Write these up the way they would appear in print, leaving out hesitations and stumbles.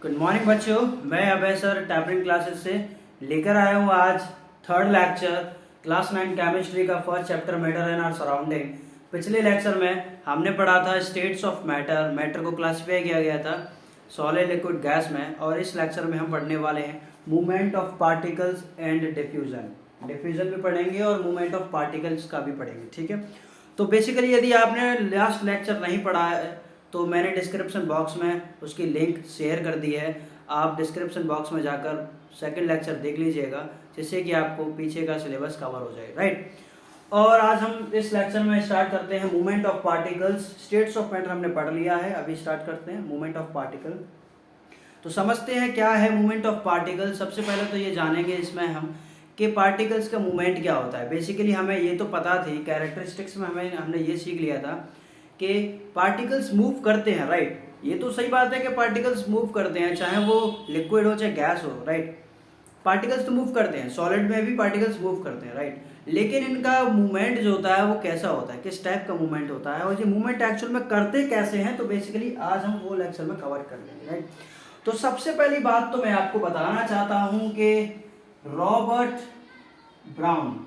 Good morning बच्चों, मैं अभय sir tapering classes से लेकर आया हूँ आज थर्ड लेक्चर क्लास 9 केमिस्ट्री का first chapter matter and our surrounding. पिछले लेक्चर में हमने पढ़ा था स्टेट्स ऑफ मैटर। मैटर को क्लासिफाई किया गया था सॉलिड, लिक्विड, गैस में, और इस लेक्चर में हम पढ़ने वाले हैं movement of particles and diffusion. Diffusion भी पढ़ेंगे और मूवमेंट ऑफ पार्टिकल्स का भी पढ़ेंगे, ठीक है। तो बेसिकली यदि आपने लास्ट लेक्चर नहीं पढ़ा है तो मैंने डिस्क्रिप्शन बॉक्स में उसकी लिंक शेयर कर दी है। आप डिस्क्रिप्शन बॉक्स में जाकर सेकंड लेक्चर देख लीजिएगा, जिससे कि आपको पीछे का सिलेबस कवर हो जाए, राइट। और आज हम इस लेक्चर में स्टार्ट करते हैं movement of particles. States of matter हमने पढ़ लिया है, अभी स्टार्ट करते हैं मूवमेंट ऑफ पार्टिकल। तो समझते हैं क्या है मूवमेंट ऑफ पार्टिकल। सबसे पहले तो ये जानेंगे इसमें हम कि पार्टिकल्स का मूवमेंट क्या होता है। बेसिकली हमें ये तो पता थी, कैरेक्टरिस्टिक्स में हमने ये सीख लिया था कि पार्टिकल्स मूव करते हैं, राइट। ये तो सही बात है कि पार्टिकल्स मूव करते हैं, चाहे वो लिक्विड हो चाहे गैस हो, राइट। पार्टिकल्स तो मूव करते हैं, सॉलिड में भी पार्टिकल्स मूव करते हैं, राइट। लेकिन इनका मूवमेंट जो होता है वो कैसा होता है, किस टाइप का मूवमेंट होता है, और ये मूवमेंट एक्चुअल में करते कैसे हैं, तो बेसिकली आज हम वो लेक्चर में कवर कर लेंगे, राइट। तो सबसे पहली बात तो मैं आपको बताना चाहता हूं कि रॉबर्ट ब्राउन,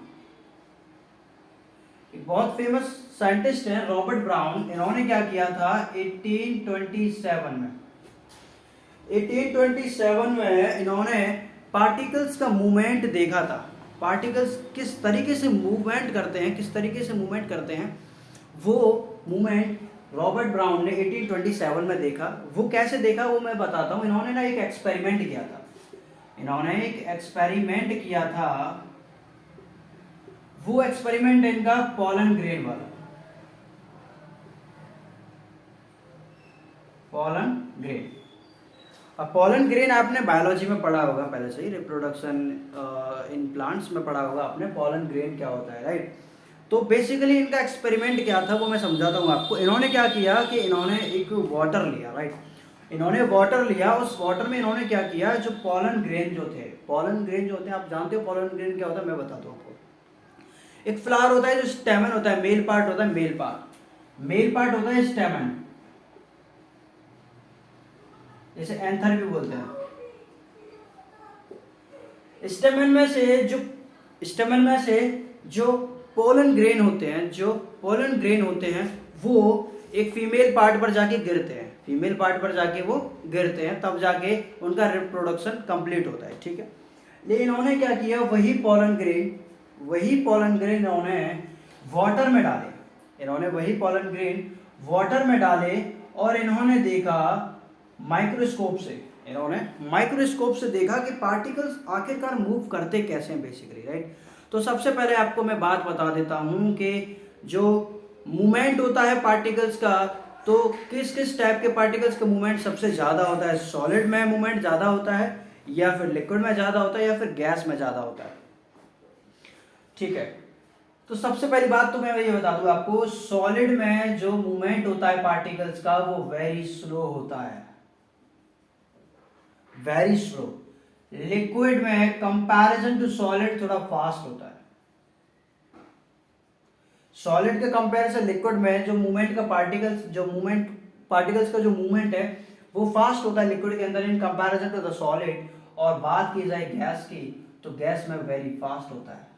एक बहुत फेमस साइंटिस्ट है रॉबर्ट ब्राउन। इन्होंने क्या किया था 1827 में 1827 में इन्होंने पार्टिकल्स का मूवमेंट देखा था। पार्टिकल्स किस तरीके से मूवमेंट करते हैं, किस तरीके से मूवमेंट करते हैं, वो मूवमेंट रॉबर्ट ब्राउन ने 1827 में देखा। वो कैसे देखा वो मैं बताता हूँ। इन्होंने ना एक एक्सपेरिमेंट किया था। इन्होंने एक एक्सपेरिमेंट किया था। वो एक्सपेरिमेंट इनका पॉलन ग्रेन वाला, पॉलन ग्रेन। अब पॉलन ग्रेन आपने बायोलॉजी में पढ़ा होगा पहले से ही, रिप्रोडक्शन इन प्लांट्स में पढ़ा होगा आपने पॉलन ग्रेन क्या होता है, राइट। तो बेसिकली इनका एक्सपेरिमेंट क्या था वो मैं समझाता हूँ आपको। इन्होंने क्या किया कि इन्होंने एक वाटर लिया, राइट। इन्होंने वाटर लिया, उस वाटर में इन्होंने क्या किया, जो पॉलन ग्रेन जो थे, पॉलन ग्रेन जो होते हैं, आप जानते हो पॉलन ग्रेन क्या होता है, मैं बताता हूँ आपको। एक फ्लावर होता है जो स्टेमन होता है, मेल पार्ट होता है, मेल पार्ट होता है स्टेमन, जैसे एंथर भी बोलते हैं। स्टेमन में से जो पोलन ग्रेन होते हैं वो एक फीमेल पार्ट पर जाके गिरते हैं, तब जाके उनका रिप्रोडक्शन कंप्लीट होता है, ठीक है। लेकिन इन्होंने क्या किया, वही पोलन ग्रेन इन्होंने वाटर में डाले और इन्होंने देखा माइक्रोस्कोप से देखा कि पार्टिकल्स आखिरकार मूव करते कैसे हैं बेसिकली, राइट। तो सबसे पहले आपको मैं बात बता देता हूं कि जो मूवमेंट होता है पार्टिकल्स का, तो किस किस टाइप के पार्टिकल्स का मूवमेंट सबसे ज्यादा होता है। सॉलिड में मूवमेंट ज्यादा होता है, या फिर लिक्विड में ज्यादा होता है, या फिर गैस में ज्यादा होता है, ठीक है। तो सबसे पहली बात तो मैं ये बता दूं आपको, सॉलिड में जो मूवमेंट होता है पार्टिकल्स का वो वेरी स्लो होता है, वेरी स्लो। लिक्विड में कंपैरिजन टू सॉलिड थोड़ा फास्ट होता है। सॉलिड के कंपैरिजन लिक्विड में जो मूवमेंट का पार्टिकल्स का जो मूवमेंट है वो फास्ट होता है लिक्विड के अंदर in comparison to the solid. और बात की जाए गैस की, तो गैस में वेरी फास्ट होता है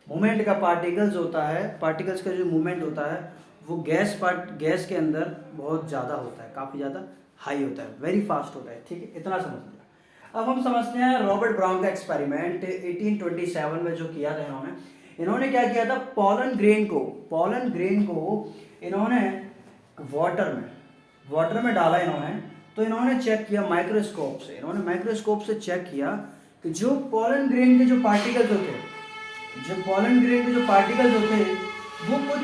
मूवमेंट का। पार्टिकल्स का जो मूवमेंट होता है वो गैस के अंदर बहुत ज्यादा होता है, काफी ज्यादा हाई होता है, वेरी फास्ट होता है, ठीक है। इतना समझ लिया। अब हम समझते हैं रॉबर्ट ब्राउन का एक्सपेरिमेंट 1827 में जो किया था। इन्होंने क्या किया था, पॉलन ग्रेन को इन्होंने वाटर में डाला इन्होंने। तो इन्होंने चेक किया माइक्रोस्कोप से चेक किया कि जो पॉलन ग्रेन के जो पार्टिकल्स होते वो कुछ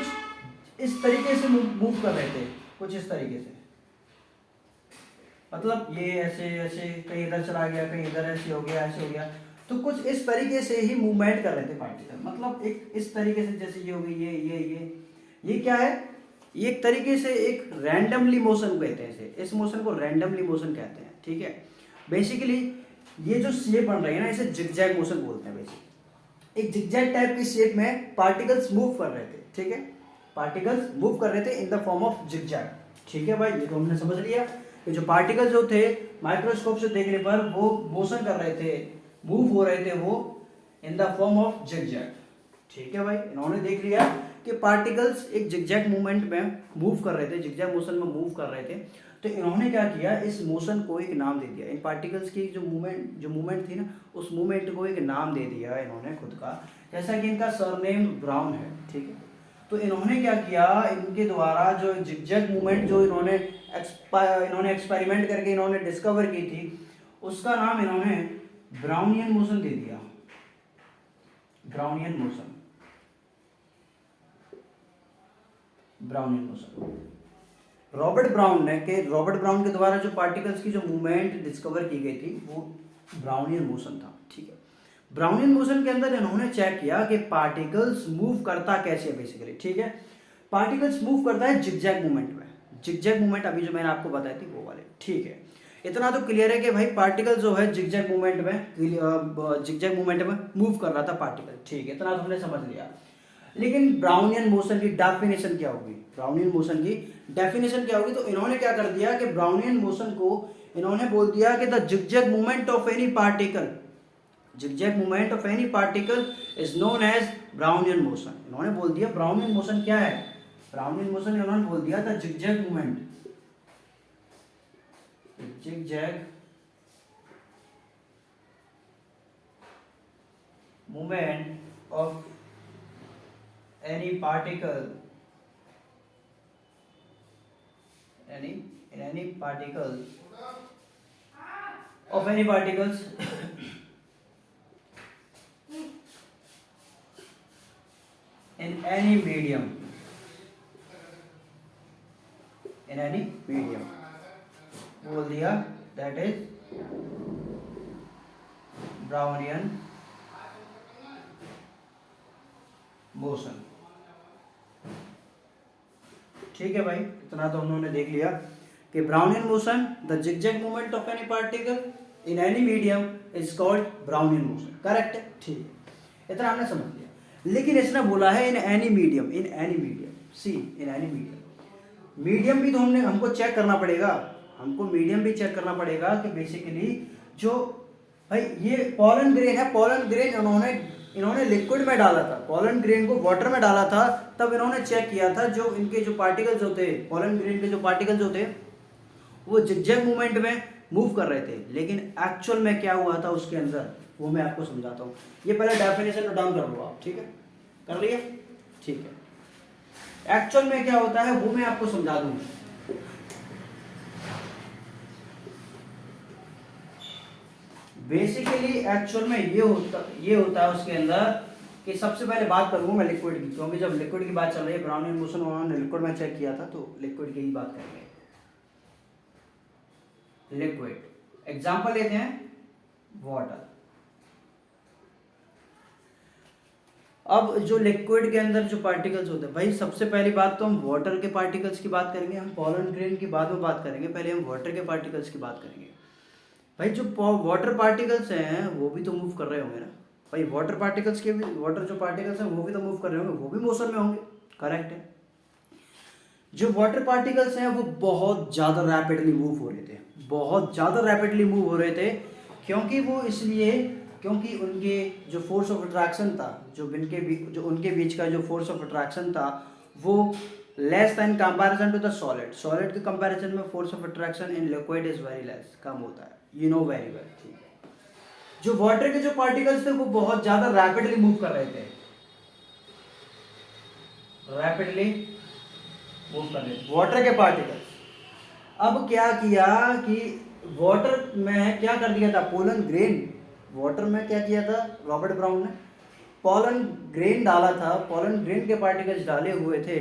इस तरीके से मूव कर रहे थे, कुछ इस तरीके से, मतलब ये ऐसे कहीं इधर चला गया, कहीं इधर ऐसे हो गया, तो कुछ इस तरीके से ही मूवमेंट कर रहे थे पार्टिकल। मतलब एक इस तरीके से, जैसे ये हो गई, ये क्या है, ये एक तरीके से एक रैंडमली मोशन कहते हैं इस मोशन को रैंडमली मोशन कहते हैं, ठीक है। बेसिकली ये जो शेप बन रही है ना, इसे जिगजैग मोशन बोलते हैं। बेसिकली एक जिगजैग टाइप की शेप में पार्टिकल्स मूव कर रहे थे, ठीक है। पार्टिकल्स मूव कर रहे थे in the form of zigzag, ठीक है भाई। ये तो हमने समझ लिया कि जो पार्टिकल जो थे माइक्रोस्कोप से देखने पर वो मोशन कर रहे थे, मूव हो रहे थे वो in the form of zigzag. ठीक है भाई, इन्होंने देख लिया कि पार्टिकल्स एक जिगजैग मूवमेंट में मूव कर रहे थे, जिगजैग मोशन में मूव कर रहे थे। तो इन्होंने क्या किया, इस मोशन को एक नाम दे दिया। इन पार्टिकल्स की जो मूवमेंट थी ना, उस मूवमेंट को एक नाम दे दिया इन्होंने खुद का, जैसा कि इनका सरनेम ब्राउन है। ठीक है, तो इन्होंने क्या किया, इनके द्वारा जो जिगजैग मूवमेंट जो इन्होंने एक्सपेरिमेंट करके इन्होंने डिस्कवर की थी, उसका नाम इन्होंने ब्राउनियन मोशन दे दिया। Brownian motion, Brownian motion. Robert brown के द्वारा जो पार्टिकल्स की जो मूवमेंट डिस्कवर की गई थी वो ब्राउनियन मोशन था। ठीक है, ब्राउनियन मोशन के अंदर इन्होंने चेक किया कि पार्टिकल्स मूव करता कैसे है बेसिकली। ठीक है, पार्टिकल्स मूव करता है जिगजैग मूवमेंट में। जिगजैग मूवमेंट अभी जो मैंने आपको बताई थी वो वाले। ठीक है, इतना तो क्लियर है कि भाई पार्टिकल जो है जिगजैग मूवमेंट में मूव कर रहा था पार्टिकल। ठीक है, इतना तो हमने समझ लिया। लेकिन ब्राउनियन मोशन की डेफिनेशन क्या होगी, ब्राउनियन मोशन की डेफिनेशन क्या होगी? तो इन्होंने क्या कर दिया कि ब्राउनियन मोशन को इन्होंने बोल दिया कि the zigzag movement of any particle, zigzag movement of any particle is known as Brownian motion. इन्होंने बोल दिया ब्राउनियन मोशन क्या है, ब्राउनियन मोशन इन्होंने बोल दिया the zigzag movement, zigzag movement of any particle, any particles of any particles in any medium, in any medium बोल दिया that is Brownian motion। ठीक है भाई, इतना तो हमने देख लिया कि Brownian motion the zigzag movement of any particle in any medium is called Brownian motion. Correct है, ठीक है, इतना हमने समझ लिया। लेकिन इसने बोला है in any medium, in any medium, see in any medium. Medium भी तो हमको चेक करना पड़ेगा, हमको मीडियम भी चेक करना पड़ेगा कि बेसिकली जो भाई ये पॉलन ग्रेन है, पॉलन ग्रेन इन्होंने लिक्विड में डाला था, पॉलन ग्रेन को वाटर में डाला था, तब इन्होंने चेक किया था जो इनके जो पार्टिकल्स होते हैं, पॉलन ग्रेन के जो पार्टिकल्स होते हैं वो जिगजैग मूवमेंट में मूव कर रहे थे। लेकिन एक्चुअल में क्या हुआ था उसके अंदर वो मैं आपको समझाता हूँ। ये पहले डेफिनेशन नोट डाउन कर लो आप, ठीक है, कर लिया, ठीक है। एक्चुअल में क्या होता है वो मैं आपको समझा दूंगा। बेसिकली एक्चुअल में ये होता है उसके अंदर कि सबसे पहले बात करूंगा मैं लिक्विड की, क्योंकि जब लिक्विड की बात चल रही है, ब्राउनियन मोशन उन्होंने लिक्विड में चेक किया था, तो लिक्विड की ही बात करेंगे। लिक्विड एग्जांपल लेते हैं वाटर। अब जो लिक्विड के अंदर जो पार्टिकल्स होते हैं, भाई सबसे पहली बात तो हम वाटर के पार्टिकल्स की बात करेंगे, हम पॉलन ग्रेन की बाद में बात करेंगे, पहले हम वाटर के पार्टिकल्स की बात करेंगे। भाई जो वाटर पार्टिकल्स हैं वो भी तो मूव कर रहे होंगे ना भाई, वाटर पार्टिकल्स के भी, वाटर जो पार्टिकल्स हैं वो भी तो मूव कर रहे होंगे, वो भी मोशन में होंगे। करेक्ट है। जो वाटर पार्टिकल्स हैं वो बहुत ज़्यादा रैपिडली मूव हो रहे थे, बहुत ज़्यादा रैपिडली मूव हो रहे थे, क्योंकि उनके जो फोर्स ऑफ अट्रैक्शन था, जो उनके बीच का जो फोर्स ऑफ अट्रैक्शन था वो लेस था in comparison to the solid. Solid के कंपैरिजन में force of attraction in liquid is very less, कम होता है, यू नो वेरी वेल। ठीक है, जो वाटर के जो पार्टिकल्स थे वो बहुत ज्यादा रैपिडली मूव कर रहे थे, रैपिडली मूव कर रहे थे वाटर के पार्टिकल्स। अब क्या किया कि वाटर में क्या कर दिया था, पोलन ग्रेन, वाटर में क्या किया था रॉबर्ट ब्राउन ने, पोलन ग्रेन डाला था, पोलन ग्रेन के पार्टिकल्स डाले हुए थे।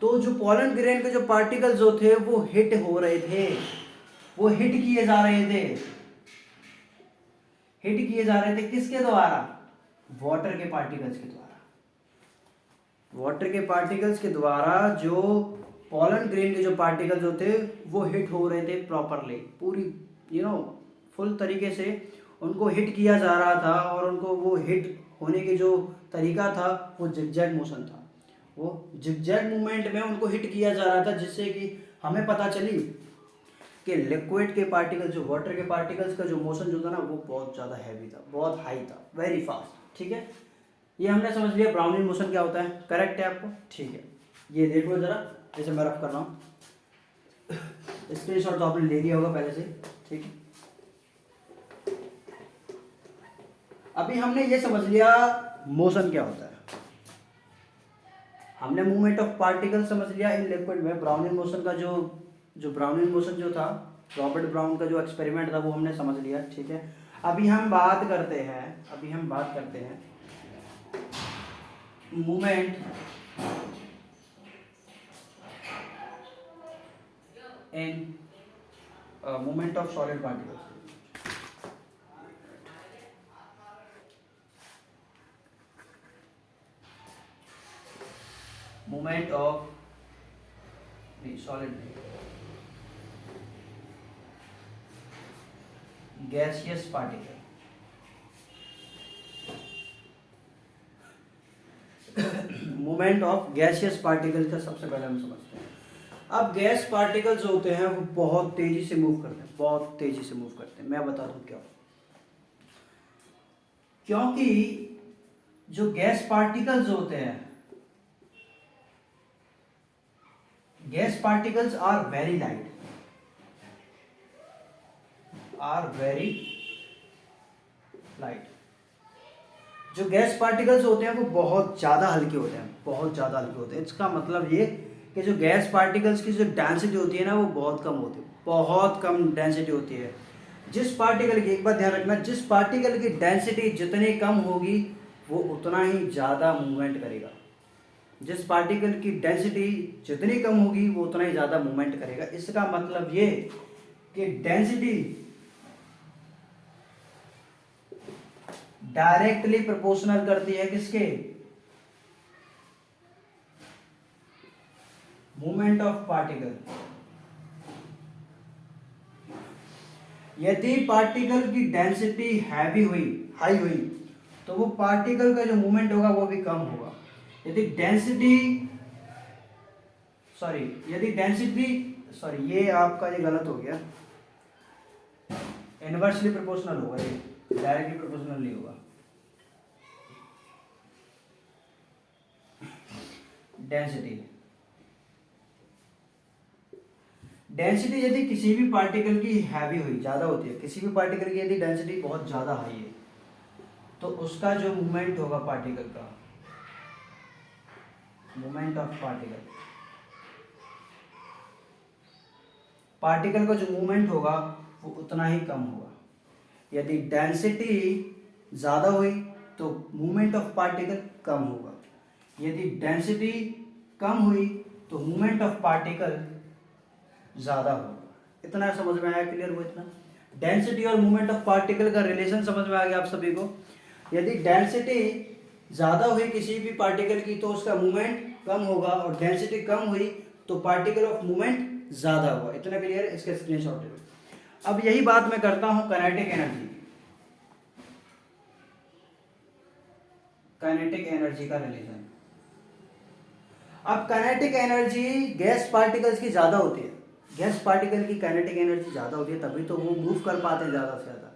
तो जो पोलन ग्रेन के जो पार्टिकल्स जो थे वो हिट हो रहे थे, वो हिट किए जा रहे थे, हिट किए जा रहे थे किसके द्वारा, वाटर के पार्टिकल्स के द्वारा। वाटर के पार्टिकल्स के द्वारा जो पोलन ग्रेन के जो पार्टिकल्स होते वो हिट हो रहे थे प्रॉपरली, पूरी फुल तरीके से उनको हिट किया जा रहा था, और उनको वो हिट होने के जो तरीका था वो जिगजैग मोशन था, वो जिगजैग मूवमेंट में उनको हिट किया जा रहा था, जिससे कि हमें पता चली कि लिक्विड के पार्टिकल्स, जो वाटर के पार्टिकल्स का जो मोशन जो था ना वो बहुत ज़्यादा हैवी था, बहुत हाई था, वेरी फास्ट। ठीक है, ये हमने समझ लिया ब्राउनिंग मोशन क्या होता है। करेक्ट है आपको? ठीक है, ये देख लो जरा, जैसे मैं रफ कर रहा हूँ, स्क्रीनशॉट तो आपने ले लिया होगा पहले से। ठीक है, अभी हमने ये समझ लिया मोशन क्या होता है, हमने मूवमेंट ऑफ पार्टिकल समझ लिया इन लिक्विड में। ब्राउनिंग मोशन का जो ब्राउनिंग मोशन जो था, रॉबर्ट ब्राउन का जो एक्सपेरिमेंट था वो हमने समझ लिया। ठीक है, अभी हम बात करते हैं movement in movement of solid particles. Movement of solid gaseous particle. Movement of gaseous particle का सबसे पहले हम समझते हैं। अब गैस पार्टिकल्स होते हैं वो बहुत तेजी से मूव करते हैं, बहुत तेजी से मूव करते हैं। मैं बता दूं क्यों? क्योंकि जो गैस पार्टिकल्स होते हैं, gas particles are very light, जो गैस पार्टिकल्स होते हैं वो बहुत ज़्यादा हल्के होते हैं, बहुत ज़्यादा हल्के होते हैं। इसका मतलब ये कि जो गैस पार्टिकल्स की जो डेंसिटी होती है ना वो बहुत कम होती है, बहुत कम डेंसिटी होती है। जिस पार्टिकल की, एक बात ध्यान रखना, जिस पार्टिकल की डेंसिटी जितनी कम होगी वो उतना ही ज़्यादा मूवमेंट करेगा। जिस पार्टिकल की डेंसिटी जितनी कम होगी वो उतना ही ज़्यादा मूवमेंट करेगा। इसका मतलब ये कि डेंसिटी डायरेक्टली प्रोपोर्शनल करती है किसके? Movement of particle. यदि पार्टिकल की डेंसिटी हैवी हुई, हाई हुई, तो वो पार्टिकल का जो मूवमेंट होगा वो भी कम होगा। यदि डेंसिटी ये आपका ये गलत हो गया, इनवर्सली प्रोपोर्शनल होगा, ये डायरेक्टली प्रोपोर्शनल नहीं होगा। डेंसिटी यदि किसी भी पार्टिकल की हैवी हुई, ज़्यादा होती है, किसी भी पार्टिकल की यदि डेंसिटी बहुत ज़्यादा हाई है तो उसका जो मूवमेंट होगा पार्टिकल का, मूवमेंट ऑफ पार्टिकल का जो मूवमेंट होगा वो उतना ही कम होगा। यदि डेंसिटी ज़्यादा हुई तो मूवमेंट ऑफ पार्टिकल कम होगा, यदि डेंसिटी कम हुई तो मूवमेंट ऑफ पार्टिकल ज़्यादा होगा। इतना समझ में आया? क्लियर हुआ इतना? डेंसिटी और मूवमेंट ऑफ पार्टिकल का रिलेशन समझ में आ गया आप सभी को? यदि डेंसिटी ज़्यादा हुई किसी भी पार्टिकल की तो उसका मूवमेंट कम होगा, और डेंसिटी कम हुई तो पार्टिकल ऑफ मूवमेंट ज़्यादा होगा। इतना क्लियर है? इसका स्क्रीनशॉट ले लो। अब यही बात मैं करता हूँ काइनेटिक एनर्जी का रिलेशन। अब काइनेटिक एनर्जी गैस पार्टिकल्स की ज़्यादा होती है, गैस पार्टिकल की काइनेटिक एनर्जी ज़्यादा होती है, तभी तो वो मूव कर पाते हैं ज़्यादा से ज़्यादा।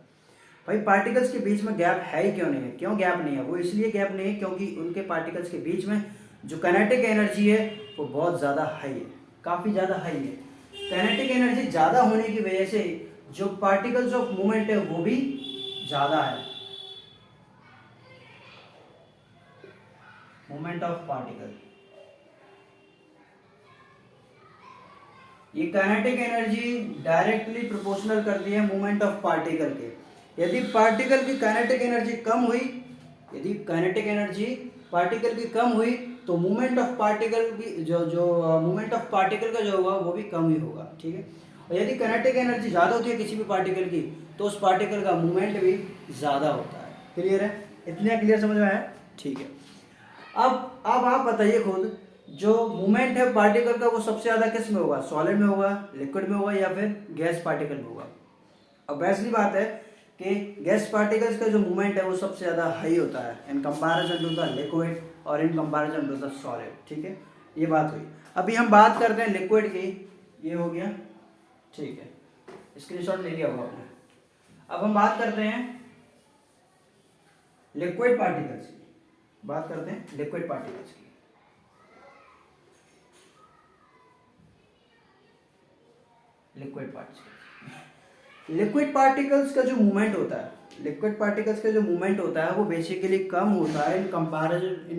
भाई पार्टिकल्स के बीच में गैप है ही क्यों नहीं है? क्यों गैप नहीं है? वो इसलिए गैप नहीं है क्योंकि उनके पार्टिकल्स के बीच में जो काइनेटिक एनर्जी है वो बहुत ज़्यादा हाई है, काफ़ी ज़्यादा हाई है। काइनेटिक एनर्जी ज़्यादा होने की वजह से जो पार्टिकल्स ऑफ मूवमेंट है वो भी ज़्यादा है। मूवमेंट ऑफ पार्टिकल, ये काइनेटिक एनर्जी डायरेक्टली प्रोपोर्शनल करती है मूवमेंट ऑफ पार्टिकल के। यदि पार्टिकल की काइनेटिक एनर्जी कम हुई, यदि काइनेटिक एनर्जी पार्टिकल की कम हुई तो मूवमेंट ऑफ पार्टिकल भी जो मूवमेंट ऑफ पार्टिकल का जो होगा वो भी कम ही होगा। ठीक है, और यदि काइनेटिक एनर्जी ज़्यादा होती है किसी भी पार्टिकल की तो उस पार्टिकल का मूवमेंट भी ज़्यादा होता है। क्लियर है? इतना क्लियर समझ में आया? ठीक है, अब आप बताइए खुद, जो मूवमेंट है पार्टिकल का वो सबसे ज़्यादा किस में होगा? सॉलिड में होगा, लिक्विड में होगा, या फिर गैस पार्टिकल में होगा? अब वैसी बात है कि गैस पार्टिकल्स का जो मूवमेंट है वो सबसे ज़्यादा हाई होता है in comparison to the liquid और in comparison to the solid. ठीक है, ये बात हुई। अभी हम बात करते हैं लिक्विड की, ये हो गया। ठीक है, स्क्रीनशॉट ले लिया होगा आपने। अब हम बात करते हैं लिक्विड पार्टिकल्स की, बात करते हैं लिक्विड पार्टिकल्स की। लिक्विड पार्टिकल्स का जो मूवमेंट होता है, लिक्विड पार्टिकल्स का जो मूवमेंट होता है वो बेसिकली कम होता है in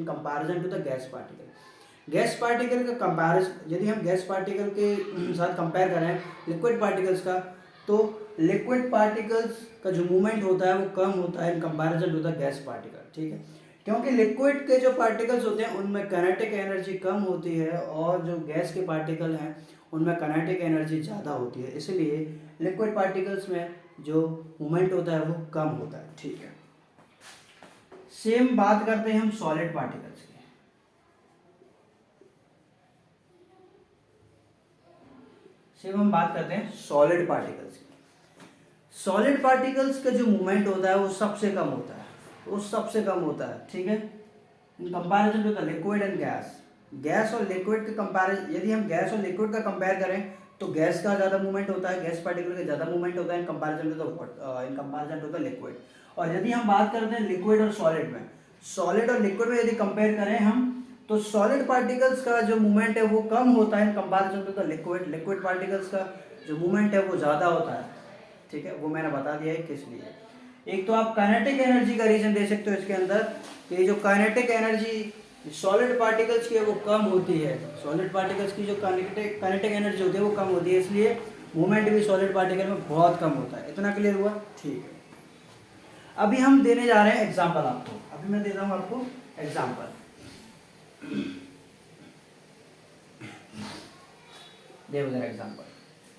comparison to the gas particle. Gas particle का कंपैरिजन, यदि हम गैस पार्टिकल के साथ कंपेयर करें लिक्विड पार्टिकल्स का, तो लिक्विड पार्टिकल्स का जो मूवमेंट होता है वो कम होता है in comparison to the gas particle, ठीक है। क्योंकि लिक्विड के जो पार्टिकल्स होते हैं उनमें काइनेटिक एनर्जी कम होती है और जो गैस के पार्टिकल हैं उनमें काइनेटिक एनर्जी ज़्यादा होती है, इसलिए लिक्विड पार्टिकल्स में जो मूवमेंट होता है वो कम होता है, ठीक है। सेम बात करते हैं हम सॉलिड पार्टिकल्स की। सेम हम बात करते हैं सॉलिड पार्टिकल्स की। सॉलिड पार्टिकल्स का जो मूवमेंट होता है वो सबसे कम होता है, वो सबसे कम होता है, ठीक है, in comparison to the liquid and gas. Gas और लिक्विड के कंपैरिजन, यदि हम गैस और लिक्विड का कंपेयर करें तो गैस का ज़्यादा मूवमेंट होता है, गैस पार्टिकल का ज़्यादा मूवमेंट होता है in comparison to the liquid. और यदि हम बात करते हैं लिक्विड और सॉलिड में, सॉलिड और लिक्विड में यदि कंपेयर करें हम, तो सॉलिड पार्टिकल्स का जो मूवमेंट है वो कम होता है in comparison to the liquid. Liquid particles का जो मूवमेंट है वो ज़्यादा होता है, ठीक है, वो मैंने बता दिया है किस लिए। एक तो आप काइनेटिक एनर्जी का रीजन दे सकते हो इसके अंदर कि जो काइनेटिक एनर्जी सॉलिड पार्टिकल्स की है वो कम होती है, सॉलिड पार्टिकल्स की जो काइनेटिक एनर्जी होती है वो कम होती है, इसलिए मूवमेंट भी सॉलिड पार्टिकल में बहुत कम होता है। इतना क्लियर हुआ, ठीक है। अभी हम देने जा रहे हैं एग्जांपल आपको, अभी मैं दे रहा हूं आपको एग्जांपल। देखो जरा एग्जांपल,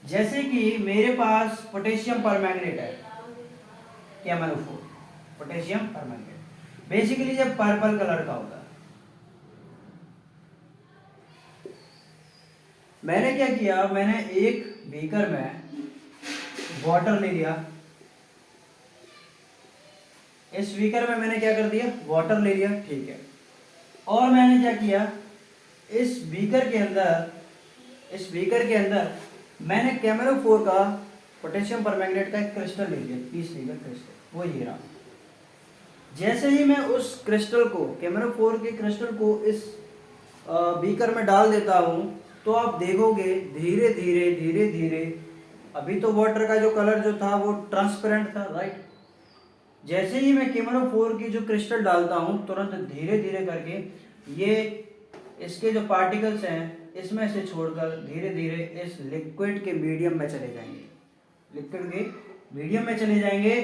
जैसे कि मेरे पास पोटेशियम परमैंगनेट है, KMnO4, पोटेशियम परमैंगनेट बेसिकली जब पर्पल कलर का होता है। मैंने क्या किया, मैंने एक बीकर में वाटर ले लिया, इस बीकर में मैंने क्या कर दिया, वाटर ले लिया, ठीक है। और मैंने क्या किया, इस बीकर के अंदर मैंने KMnO4 का पोटेशियम परमैंगनेट का एक क्रिस्टल ले लिया, पीस लिया क्रिस्टल, वो ये रहा। जैसे ही मैं उस क्रिस्टल को, KMnO4 के क्रिस्टल को इस बीकर में डाल देता हूं, तो आप देखोगे धीरे धीरे अभी तो वाटर का जो कलर जो था वो ट्रांसपेरेंट था, राइट। जैसे ही मैं KMnO4 की जो क्रिस्टल डालता हूं, तुरंत धीरे धीरे करके ये इसके जो पार्टिकल्स हैं इसमें से छोड़कर धीरे धीरे इस लिक्विड के मीडियम में चले जाएंगे, लिक्विड के मीडियम में चले जाएंगे।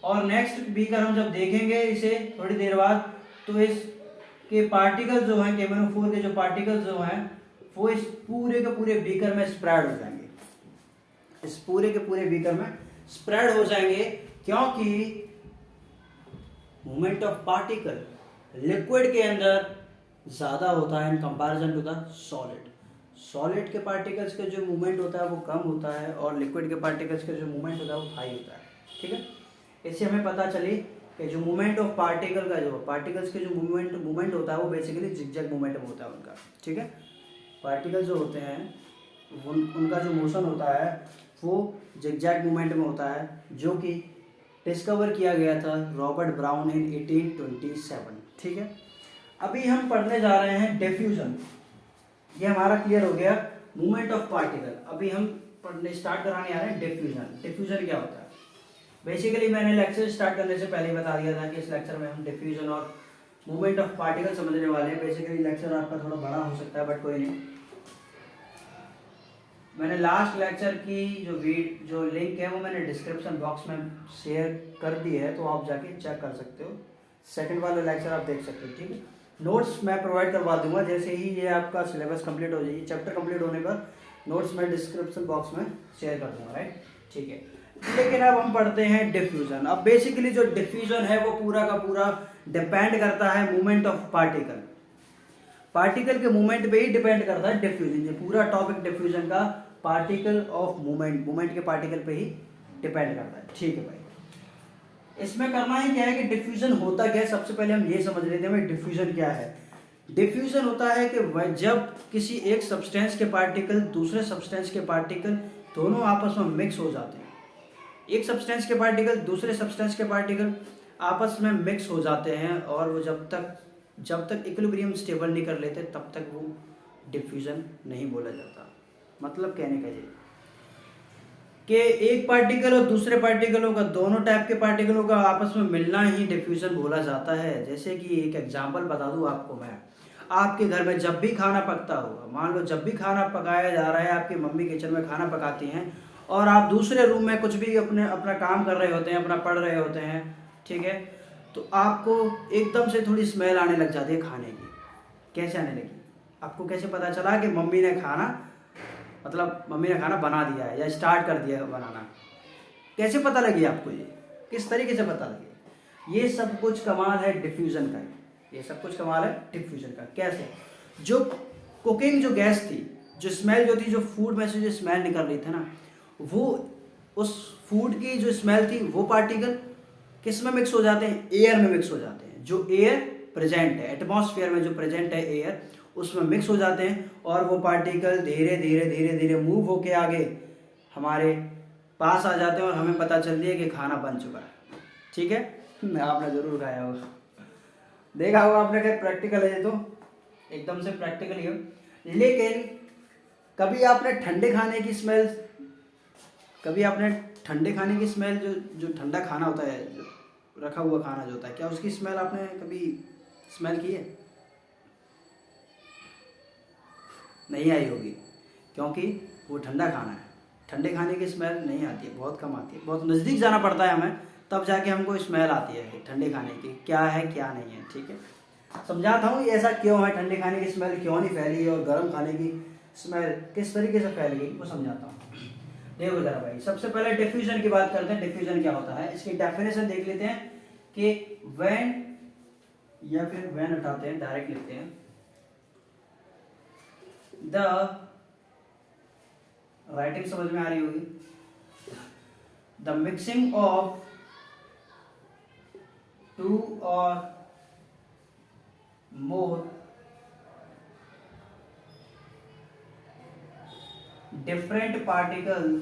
और नेक्स्ट बीकर हम जब देखेंगे इसे थोड़ी देर बाद, तो इसके पार्टिकल्स जो हैं, KMnO4 के जो पार्टिकल्स जो हैं वो इस पूरे के पूरे बीकर में स्प्रेड हो जाएंगे, इस पूरे के पूरे बीकर में स्प्रेड हो जाएंगे, क्योंकि मूवमेंट ऑफ पार्टिकल लिक्विड के अंदर ज़्यादा होता है in comparison to the solid. Solid के पार्टिकल्स का जो मूवमेंट होता है वो कम होता है और लिक्विड के पार्टिकल्स का जो मूवमेंट होता है वो हाई होता है, ठीक है। इससे हमें पता चली कि जो मूवमेंट ऑफ पार्टिकल का, जो पार्टिकल्स के जो मूवमेंट होता है वो बेसिकली जिगजैग मूवमेंट में होता है उनका, ठीक है। पार्टिकल्स जो होते हैं उनका जो मोशन होता है वो जिगजैग मूवमेंट में होता है, जो कि डिस्कवर किया गया था रॉबर्ट ब्राउन इन 1827, ठीक है। अभी हम पढ़ने जा रहे हैं डिफ्यूजन। ये हमारा क्लियर हो गया मूवमेंट ऑफ पार्टिकल। अभी हम पढ़ने स्टार्ट कराने आ रहे हैं डिफ्यूजन। डिफ्यूजन क्या होता है? बेसिकली मैंने लेक्चर स्टार्ट करने से पहले बता दिया था कि इस लेक्चर में हम डिफ्यूजन और मूवमेंट ऑफ पार्टिकल समझने वाले हैं। बेसिकली लेक्चर आपका थोड़ा बड़ा हो सकता है बट कोई नहीं। मैंने लास्ट लेक्चर की जो लिंक है वो मैंने डिस्क्रिप्शन बॉक्स में शेयर कर दी है, तो आप जाके चेक कर सकते हो। सेकंड वाला लेक्चर आप देख सकते हो, ठीक है। नोट्स मैं प्रोवाइड करवा दूंगा जैसे ही ये आपका सिलेबस कंप्लीट हो जाएगी। चैप्टर कंप्लीट होने पर नोट्स मैं डिस्क्रिप्शन बॉक्स में शेयर कर दूंगा, राइट, ठीक है। लेकिन अब हम पढ़ते हैं डिफ्यूजन। अब बेसिकली जो डिफ्यूजन है वो पूरा का पूरा डिपेंड करता है मूवमेंट ऑफ पार्टिकल। पार्टिकल के मूवमेंट पे ही डिपेंड करता है डिफ्यूजन। ये पूरा टॉपिक डिफ्यूजन का पार्टिकल ऑफ मूवमेंट के पार्टिकल पे ही डिपेंड करता है, ठीक है भाई। इसमें करना ही क्या है कि डिफ्यूजन होता क्या है, सबसे पहले हम ये समझ लेते हैं डिफ्यूजन क्या है। डिफ्यूजन होता है कि जब किसी एक सब्सटेंस के पार्टिकल दूसरे सब्सटेंस के पार्टिकल दोनों आपस में मिक्स हो जाते हैं, एक सब्सटेंस के पार्टिकल दूसरे सब्सटेंस के पार्टिकल आपस में मिक्स हो जाते हैं और वो जब तक इक्विलिब्रियम स्टेबल नहीं कर लेते तब तक वो डिफ्यूजन नहीं बोला जाता। मतलब कहने का ये कि एक पार्टिकल और दूसरे पार्टिकलों का, दोनों टाइप के पार्टिकलों का आपस में मिलना ही डिफ्यूजन बोला जाता है। जैसे कि एक एग्जांपल बता दूं आपको मैं, आपके घर में जब भी खाना पकता होगा, मान लो जब भी खाना पकाया जा रहा है, आपकी मम्मी किचन में खाना पकाती हैं और आप दूसरे रूम में कुछ भी अपना काम कर रहे होते हैं, अपना पढ़ रहे होते हैं, ठीक है, तो आपको एकदम से थोड़ी स्मेल आने लग जाती है खाने की। कैसे आने लगी? आपको कैसे पता चला कि मम्मी ने खाना बना दिया है या स्टार्ट कर दिया है बनाना? कैसे पता लगी आपको? ये किस तरीके से पता लगी? ये सब कुछ कमाल है डिफ्यूजन का। ये सब कुछ कमाल है डिफ्यूजन का। कैसे? जो कुकिंग जो गैस थी, जो स्मेल जो थी, जो फूड में से जो स्मेल निकल रही थी ना, वो उस फूड की जो स्मेल थी वो पार्टिकल किस में मिक्स हो जाते हैं? एयर में मिक्स हो जाते हैं। जो एयर प्रेजेंट है, एटमॉस्फेयर में जो प्रेजेंट है एयर, उसमें मिक्स हो जाते हैं और वो पार्टिकल धीरे धीरे धीरे धीरे मूव होके आगे हमारे पास आ जाते हैं और हमें पता चलती है कि खाना बन चुका है। ठीक है, आपने जरूर खाया होगा, देखा होगा आपने। क्या प्रैक्टिकल है ये, तो एकदम से प्रैक्टिकल ही हो। लेकिन कभी आपने ठंडे खाने की स्मेल, जो ठंडा खाना होता है, जो रखा हुआ खाना जो होता है, क्या उसकी स्मेल आपने कभी स्मेल की है? नहीं आई होगी, क्योंकि वो ठंडा खाना है। ठंडे खाने की स्मेल नहीं आती है, बहुत कम आती है। बहुत नज़दीक जाना पड़ता है हमें, तब जाके हमको स्मेल आती है ठंडे खाने की, क्या है क्या नहीं है। ठीक है, समझाता हूँ ऐसा क्यों है, ठंडे खाने की स्मेल क्यों नहीं फैली और गर्म खाने की स्मेल किस तरीके से फैल गई, वो समझाता हूँ। देखो जरा भाई, सबसे पहले डिफ्यूजन की बात करते हैं। डिफ्यूजन क्या होता है, इसकी डेफिनेशन देख लेते हैं कि व्हेन, या फिर व्हेन हटाते हैं, डायरेक्ट लिखते हैं, द, राइटिंग समझ में आ रही होगी, द मिक्सिंग ऑफ टू और मोर different particles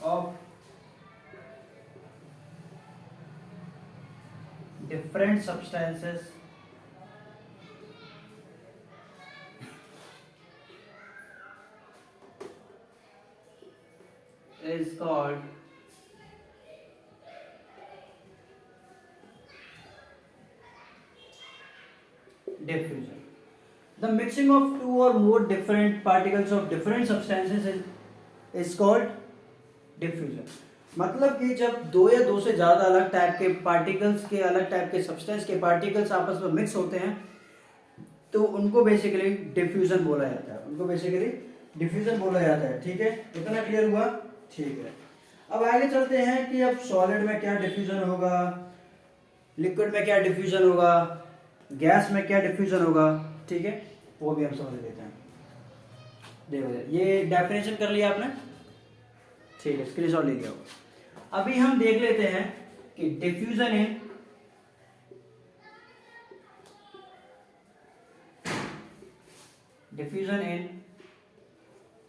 of different substances is called diffusion. The mixing of two or more different particles of different substances is called diffusion. मतलब कि जब दो या दो से ज़्यादा अलग टाइप के पार्टिकल्स के, अलग टाइप के सब्सटेंस के पार्टिकल्स आपस में मिक्स होते हैं तो उनको बेसिकली डिफ्यूजन बोला जाता है। उनको बेसिकली डिफ्यूजन बोला जाता है। ठीक है, इतना क्लियर हुआ? ठीक है, अब आगे चलते हैं कि अब सॉलिड में क्या डिफ्यूजन होगा, लिक्विड में क्या डिफ्यूजन होगा, गैस में क्या डिफ्यूजन होगा। ठीक है, वो भी हम समझ लेते हैं। देखो ये डेफिनेशन कर लिया आपने, ठीक है, स्क्रीनशॉट ले लिया होगा। अभी हम देख लेते हैं कि डिफ्यूजन इन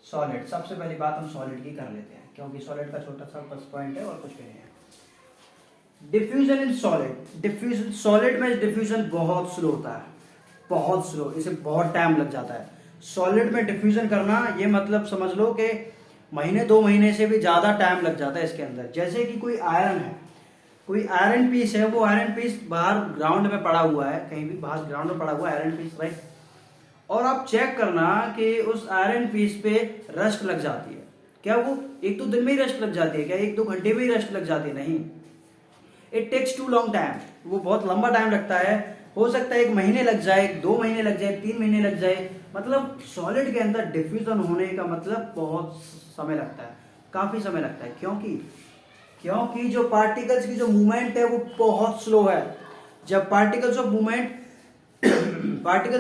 सॉलिड। सबसे पहली बात हम सॉलिड की कर लेते हैं, क्योंकि सॉलिड का छोटा सा बस पॉइंट है और कुछ भी नहीं है। डिफ्यूजन इन सॉलिड, सॉलिड में डिफ्यूजन बहुत स्लो होता है, बहुत स्लो, इसे बहुत टाइम लग जाता है। सॉलिड में डिफ्यूजन करना, ये मतलब समझ लो कि महीने 2 महीने से भी ज़्यादा टाइम लग जाता है इसके अंदर। जैसे कि कोई आयरन है, कोई आयरन पीस है, वो आयरन पीस बाहर ग्राउंड में पड़ा हुआ है, कहीं भी बाहर ग्राउंड में पड़ा हुआ है आयरन पीस, राइट, और आप चेक करना कि उस आयरन पीस पे रस्ट लग जाती है क्या? वो 1-2 दिन में ही रस्ट लग जाती है क्या? 1-2 घंटे में ही रस्ट लग जाती है? नहीं, it takes too long time, वो बहुत लंबा टाइम लगता है। हो सकता है 1 महीने लग जाए, 2 महीने लग जाए, 3 महीने लग जाए। मतलब सॉलिड के अंदर डिफ्यूजन होने का मतलब बहुत समय लगता है, काफी समय लगता है। क्योंकि जो पार्टिकल्स की जो मूवमेंट है वो बहुत स्लो है। जब पार्टिकल्स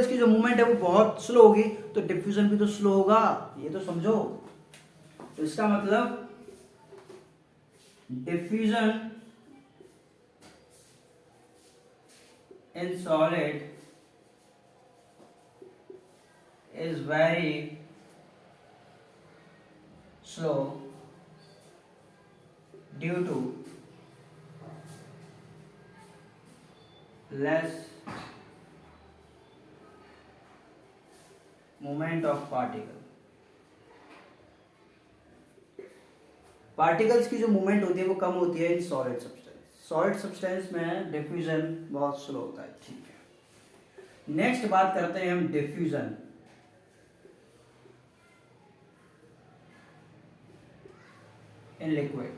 की जो मूवमेंट है वो बहुत स्लो होगी तो डिफ्यूजन भी तो स्लो होगा, ये तो समझो। तो इसका मतलब diffusion in solid is very slow due to less movement of particles की जो मूवमेंट होती है वो कम होती है in solid substance. Solid substance में डिफ्यूजन बहुत स्लो होता है। ठीक है, नेक्स्ट बात करते हैं हम डिफ्यूजन। इन लिक्विड,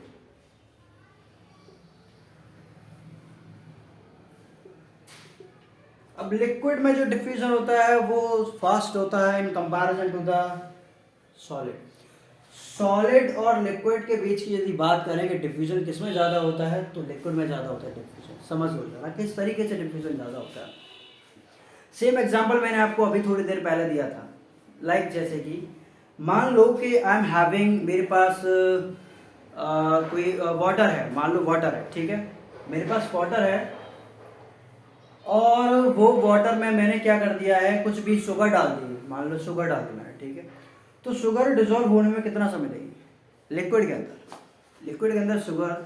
अब लिक्विड में जो डिफ्यूजन होता है वो फास्ट होता है in comparison to the solid. Solid और लिक्विड के बीच की यदि बात करें कि डिफ्यूजन किस में ज़्यादा होता है तो लिक्विड में ज़्यादा होता है डिफ्यूजन। समझ लो जरा किस तरीके से डिफ्यूजन ज़्यादा होता है। सेम एग्जांपल मैंने आपको अभी थोड़ी देर पहले दिया था। लाइक जैसे कि मान लो कि आई एम हैविंग, मेरे पास कोई वाटर है, मान लो वाटर है, ठीक है, मेरे पास वाटर है और वो वाटर में मैंने क्या कर दिया है, कुछ भी शुगर डाल दी, मान लो शुगर डाल दी मैंने, ठीक है, तो शुगर डिजोल्व होने में कितना समय लगेगी लिक्विड के अंदर? लिक्विड के अंदर शुगर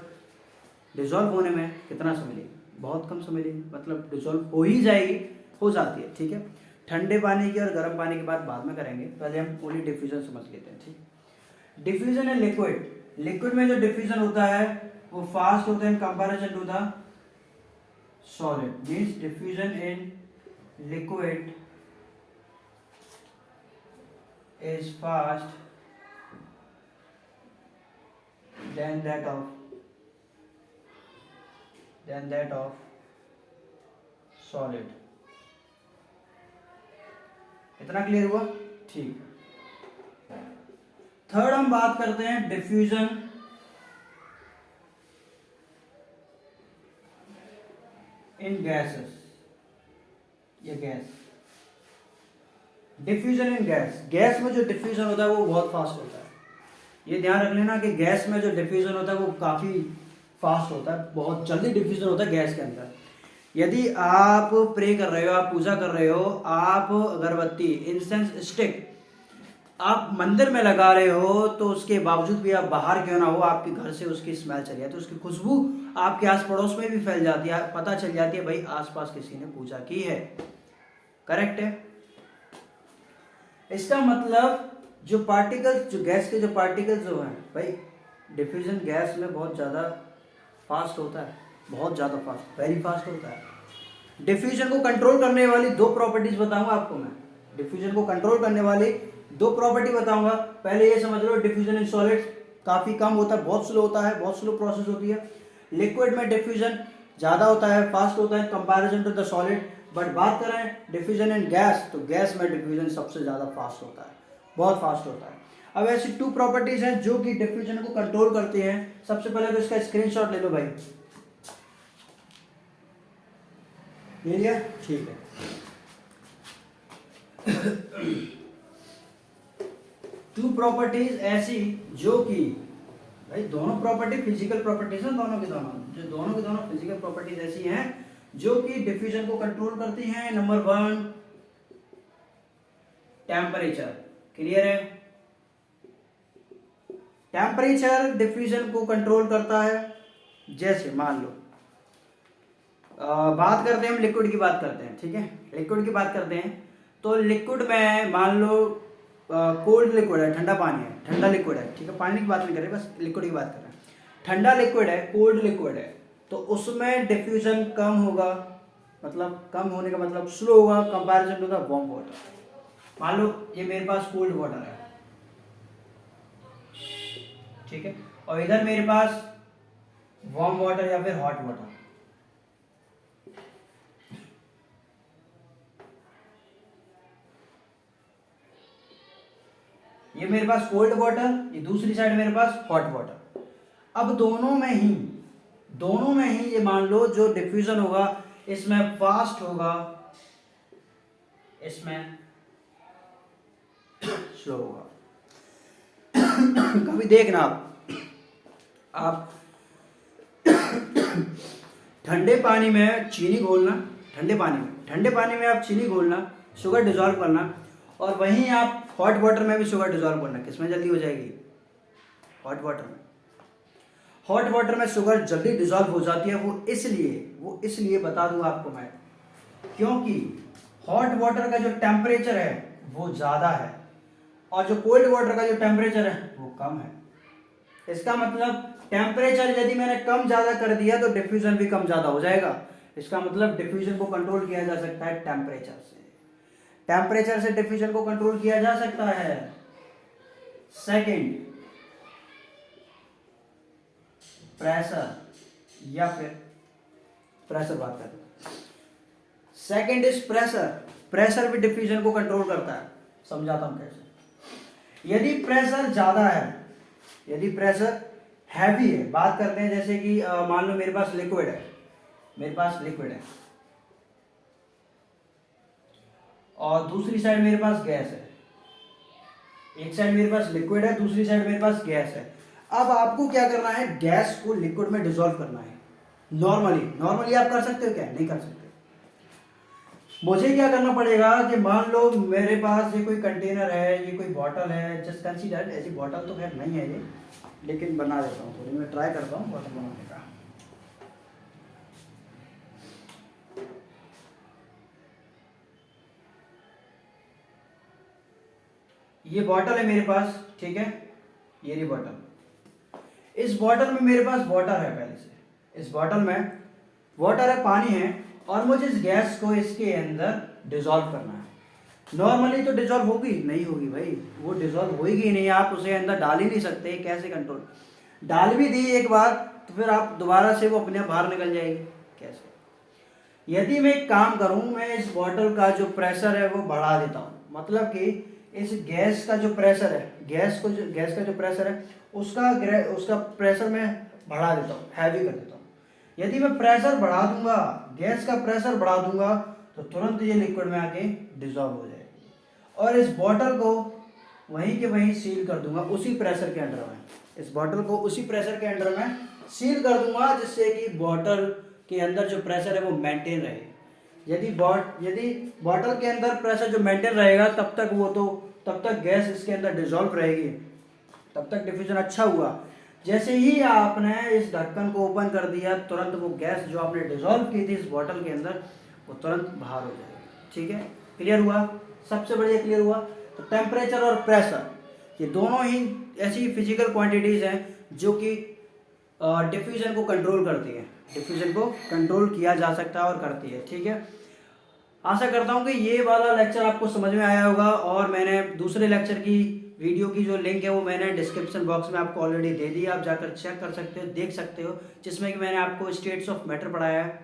डिजोल्व होने में कितना समय लगेगी? बहुत कम समय लगेगी, मतलब डिजोल्व हो ही जाएगी, हो जाती है। ठीक है, ठंडे पानी की और गर्म पानी की बात बाद में करेंगे, पहले हम ओनली डिफ्यूजन समझ लेते हैं। ठीक, डिफ्यूजन इन लिक्विड, लिक्विड में जो डिफ्यूजन होता है वो फास्ट होता है in comparison to the solid. Means diffusion in liquid is fast than that of solid। इतना क्लियर हुआ? ठीक। थर्ड हम बात करते हैं डिफ्यूजन इन गैसेस या gas. Diffusion in gas, gas में जो डिफ्यूजन होता है वो बहुत फास्ट होता है। ये ध्यान रख लेना कि गैस में जो डिफ्यूजन होता है वो काफ़ी फास्ट होता है, बहुत जल्दी डिफ्यूजन होता है गैस के अंदर। यदि आप प्रे कर रहे हो, आप पूजा कर रहे हो, आप अगरबत्ती इंसेंस स्टिक आप मंदिर में लगा रहे हो, तो उसके बावजूद भी आप बाहर क्यों ना हो, आपके घर से उसकी स्मेल चली जाती है, तो उसकी खुशबू आपके आस पड़ोस में भी फैल जाती है, पता चल जाती है भाई आसपास किसी ने पूजा की है। करेक्ट है? इसका मतलब जो पार्टिकल्स, जो गैस के जो पार्टिकल्स जो हैं भाई, डिफ्यूजन गैस में बहुत ज़्यादा फास्ट होता है, बहुत ज़्यादा फास्ट, वेरी फास्ट होता है। डिफ्यूजन को कंट्रोल करने वाली दो प्रॉपर्टीज बताऊंगा आपको मैं। डिफ्यूजन को कंट्रोल करने वाली दो प्रॉपर्टी बताऊंगा। पहले ये समझ लो, डिफ्यूजन इन सॉलिड्स काफ़ी कम होता है, बहुत स्लो होता है, बहुत स्लो प्रोसेस होती है। लिक्विड में डिफ्यूजन ज़्यादा होता है, फास्ट होता है comparison to the solid. But बात करें डिफ्यूजन इन गैस, तो गैस में डिफ्यूजन सबसे ज़्यादा फास्ट होता है, बहुत फास्ट होता है। अब ऐसी टू प्रॉपर्टीज हैं जो कि डिफ्यूजन को कंट्रोल करती हैं। सबसे पहले तो इसका स्क्रीनशॉट ले लो भाई, ले लिया? ठीक है। टू प्रॉपर्टीज ऐसी जो कि भाई दोनों प्रॉपर्टी फिजिकल प्रॉपर्टीज हैं, दोनों की दोनों फिजिकल प्रॉपर्टीज ऐसी हैं जो कि डिफ्यूजन को कंट्रोल करती हैं। Number 1 temperature. क्लियर है? टेम्परेचर डिफ्यूजन को कंट्रोल करता है। जैसे मान लो बात करते हैं हम लिक्विड की बात करते हैं, ठीक है, लिक्विड की बात करते हैं। तो लिक्विड में मान लो कोल्ड लिक्विड है, ठंडा पानी है, ठंडा लिक्विड है, ठीक है, पानी की बात नहीं कर रहे, बस लिक्विड की बात कर रहे हैं। ठंडा लिक्विड है, कोल्ड लिक्विड है, तो उसमें डिफ्यूजन कम होगा, मतलब कम होने का मतलब स्लो होगा comparison to the warm water. मान लो ये मेरे पास कोल्ड वाटर है, ठीक है, और इधर मेरे पास वार्म वाटर या फिर हॉट वाटर। ये मेरे पास कोल्ड वाटर, ये दूसरी साइड मेरे पास हॉट वाटर। अब दोनों में ही ये मान लो जो डिफ्यूजन होगा इसमें फास्ट होगा, इसमें स्लो होगा। कभी देखना आप ठंडे पानी में चीनी घोलना, ठंडे पानी में आप चीनी घोलना, शुगर डिजोल्व करना, और वहीं आप हॉट वाटर में भी शुगर डिजॉल्व करना, किसमें जल्दी हो जाएगी? हॉट वाटर में। हॉट वाटर में शुगर जल्दी डिजॉल्व हो जाती है, वो इसलिए बता दूं आपको मैं, क्योंकि हॉट वाटर का जो टेम्परेचर है वो ज़्यादा है और जो कोल्ड वाटर का जो टेम्परेचर है वो कम है। इसका मतलब टेम्परेचर यदि मैंने कम ज़्यादा कर दिया तो डिफ्यूजन भी कम ज़्यादा हो जाएगा। इसका मतलब डिफ्यूजन को कंट्रोल किया जा सकता है टेम्परेचर से डिफ्यूजन को कंट्रोल किया जा सकता है। सेकंड, प्रेशर या फिर प्रेशर बात करें। सेकंड इज प्रेशर भी डिफ्यूजन को कंट्रोल करता है। समझाता हूं कैसे। यदि प्रेशर ज्यादा है, यदि प्रेशर हैवी है, बात करते हैं जैसे कि मान लो मेरे पास लिक्विड है और दूसरी साइड मेरे पास गैस है। एक साइड मेरे पास लिक्विड है, दूसरी साइड मेरे पास गैस है। अब आपको क्या करना है? गैस को लिक्विड में डिसॉल्व करना है। नॉर्मली आप कर सकते हो क्या? नहीं कर सकते। मुझे क्या करना पड़ेगा कि मान लो मेरे पास ये कोई कंटेनर है, ये कोई बॉटल है, जस्ट कंसीडर, ऐसी बॉटल तो खैर नहीं है ये, लेकिन बना देता हूँ थोड़ी, मैं ट्राई करता हूँ बॉटल बनाने का। ये बॉटल है मेरे पास, ठीक है, ये रही बॉटल। इस बॉटल में मेरे पास वाटर है पहले से, इस बॉटल में वाटर है, पानी है, और मुझे इस गैस को इसके अंदर डिसॉल्व करना है। नॉर्मली तो डिसॉल्व होगी नहीं होगी भाई, वो डिसॉल्व होगी नहीं, आप उसे अंदर डाल ही नहीं सकते। कैसे कंट्रोल? डाल भी दी एक बार तो फिर आप दोबारा से वो अपने आप बाहर निकल जाएगी। कैसे? यदि मैं एक काम करूं, मैं इस बॉटल का जो प्रेशर है वो बढ़ा देता हूं, मतलब कि इस गैस का जो प्रेशर है, गैस का जो प्रेशर है उसका प्रेशर मैं बढ़ा देता हूँ, हैवी कर देता हूँ। यदि मैं प्रेशर बढ़ा दूंगा, गैस का प्रेशर बढ़ा दूंगा, तो तुरंत ये लिक्विड में आके डिसॉल्व हो जाएगी और इस बॉटल को वहीं के वहीं सील कर दूंगा, उसी प्रेशर के अंडर में। इस बॉटल को उसी प्रेशर के अंडर में सील कर दूंगा, जिससे कि बॉटल के अंदर जो प्रेशर है वो मेंटेन रहे। यदि बॉटल के अंदर प्रेशर जो मेंटेन रहेगा तब तक गैस इसके अंदर डिसॉल्व रहेगी, तब तक डिफ्यूजन अच्छा हुआ। जैसे ही आपने इस ढक्कन को ओपन कर दिया, तुरंत वो गैस जो आपने डिसॉल्व की थी इस बॉटल के अंदर, वो तुरंत बाहर हो जाएगी। ठीक है, क्लियर हुआ? सबसे बढ़िया क्लियर हुआ। तो टेम्परेचर और प्रेशर ये दोनों ही ऐसी फिजिकल क्वांटिटीज हैं जो कि डिफ्यूजन को कंट्रोल करती है, डिफ्यूजन को कंट्रोल किया जा सकता है और करती है। ठीक है, आशा करता हूँ कि ये वाला लेक्चर आपको समझ में आया होगा, और मैंने दूसरे लेक्चर की वीडियो की जो लिंक है वो मैंने डिस्क्रिप्शन बॉक्स में आपको ऑलरेडी दे दी, आप जाकर चेक कर सकते हो, देख सकते हो, जिसमें कि मैंने आपको स्टेट्स ऑफ मैटर पढ़ाया है।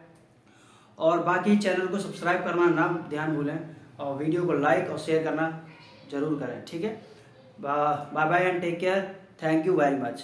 और बाकी चैनल को सब्सक्राइब करना ना ध्यान भूलें, और वीडियो को लाइक और शेयर करना जरूर करें। ठीक है, bye bye and take care, thank you very much.